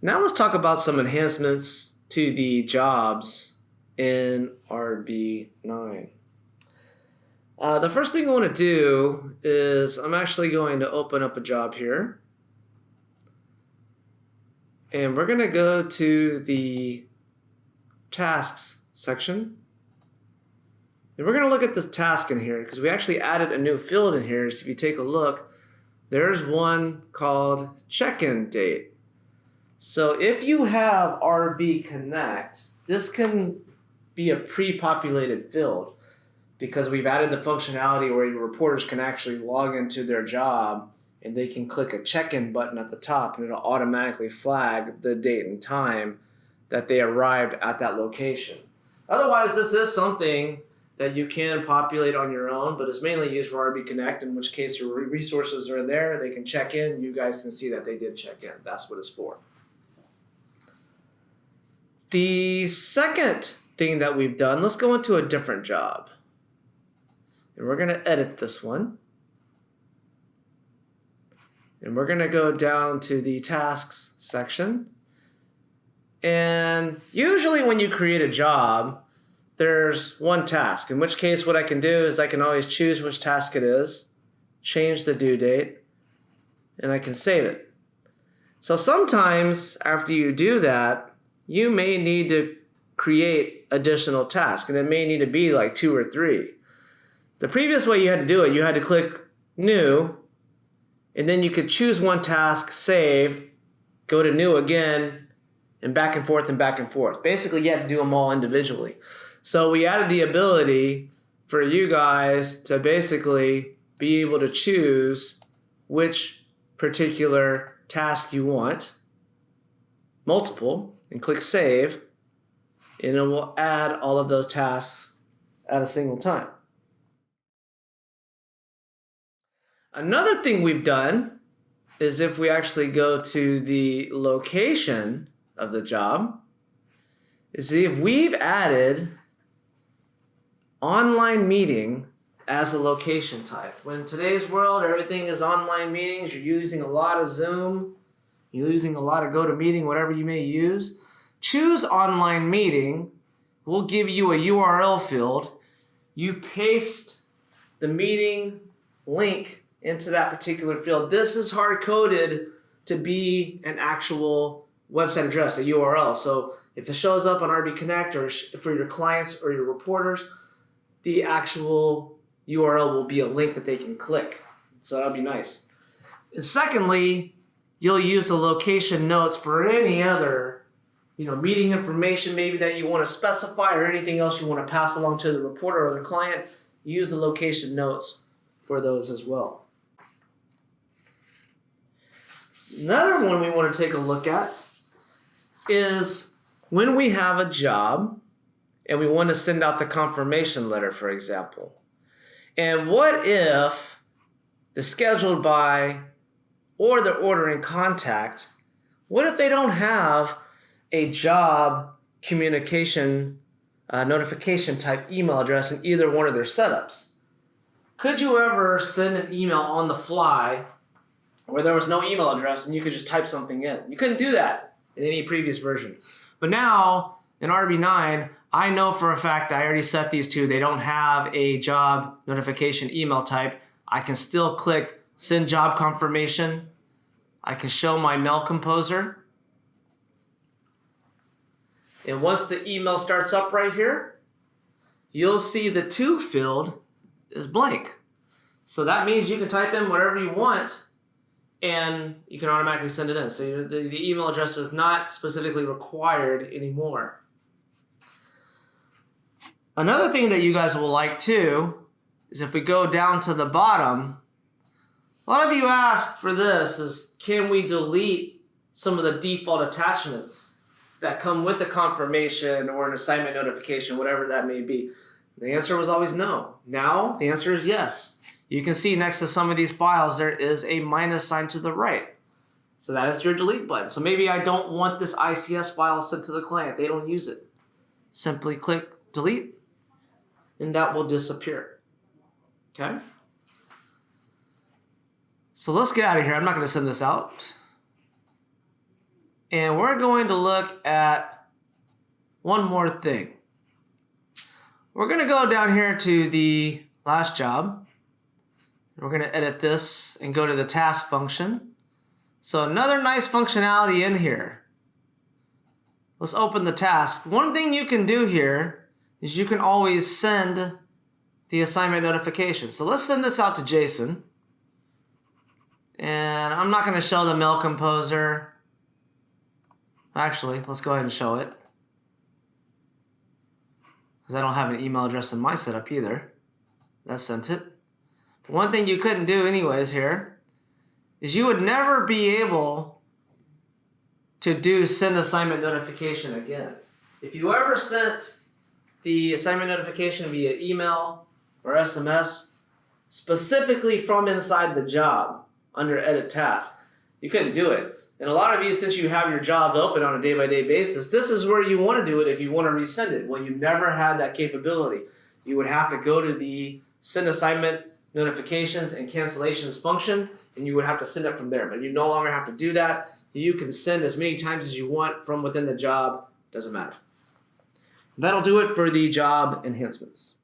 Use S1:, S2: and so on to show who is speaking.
S1: Now let's talk about some enhancements to the jobs in RB9. The first thing I want to do is I'm actually going to open up a job here. And we're going to go to the tasks section. And we're going to look at this task in here because we actually added a new field in here. So if you take a look, there's one called check-in date. So if you have RB Connect, this can be a pre-populated field because we've added the functionality where your reporters can actually log into their job and they can click a check-in button at the top and it'll automatically flag the date and time that they arrived at that location. Otherwise, this is something that you can populate on your own, but it's mainly used for RB Connect, in which case your resources are there, they can check in, you guys can see that they did check in. That's what it's for. The second thing that we've done, let's go into a different job. And we're going to edit this one. And we're going to go down to the tasks section. And usually when you create a job, there's one task, in which case what I can do is I can always choose which task it is, change the due date, and I can save it. So sometimes after you do that, you may need to create additional tasks, and it may need to be like 2 or 3. The previous way you had to do it, you had to click New, and then you could choose one task, save, go to New again, and back and forth and back and forth. Basically, you had to do them all individually. So we added the ability for you guys to basically be able to choose which particular task you want, multiple, and click Save, and it will add all of those tasks at a single time. Another thing we've done is if we actually go to the location of the job, is see if we've added online meeting as a location type. When in today's world, everything is online meetings, you're using a lot of Zoom, you're using a lot of GoToMeeting, whatever you may use. Choose online meeting. We'll give you a URL field. You paste the meeting link into that particular field. This is hard-coded to be an actual website address, a URL. So if it shows up on RB Connect or for your clients or your reporters, the actual URL will be a link that they can click. So that'll be nice. And secondly, you'll use the location notes for any other meeting information maybe that you want to specify or anything else you want to pass along to the reporter or the client. Use the location notes for those as well. Another one we want to take a look at is when we have a job and we want to send out the confirmation letter, for example. And what if the scheduled by or the ordering contact, what if they don't have a job communication notification type email address in either one of their setups? Could you ever send an email on the fly where there was no email address and you could just type something in? You couldn't do that in any previous version. But now in RB9, I know for a fact I already set these two. They don't have a job notification email type. I can still click send job confirmation. I can show my mail composer. And once the email starts up right here, you'll see the to field is blank. So that means you can type in whatever you want and you can automatically send it in. So the email address is not specifically required anymore. Another thing that you guys will like too is if we go down to the bottom, a lot of you asked for this is, can we delete some of the default attachments that come with the confirmation or an assignment notification, whatever that may be? The answer was always no. Now the answer is yes. You can see next to some of these files there is a minus sign to the right. So that is your delete button. So maybe I don't want this ICS file sent to the client. They don't use it. Simply click delete and that will disappear. Okay? So let's get out of here. I'm not going to send this out. And we're going to look at one more thing. We're going to go down here to the last job. We're going to edit this and go to the task function. So another nice functionality in here. Let's open the task. One thing you can do here is you can always send the assignment notification. So let's send this out to Jason. And I'm not going to show the mail composer. Actually, let's go ahead and show it. Because I don't have an email address in my setup either. That sent it. But one thing you couldn't do anyways here is you would never be able to do send assignment notification again. If you ever sent the assignment notification via email or SMS, specifically from inside the job under edit task, you couldn't do it. And a lot of you, since you have your jobs open on a day-by-day basis, this is where you want to do it if you want to resend it. Well, you never had that capability. You would have to go to the send assignment notifications and cancellations function, and you would have to send it from there. But you no longer have to do that. You can send as many times as you want from within the job. Doesn't matter. That'll do it for the job enhancements.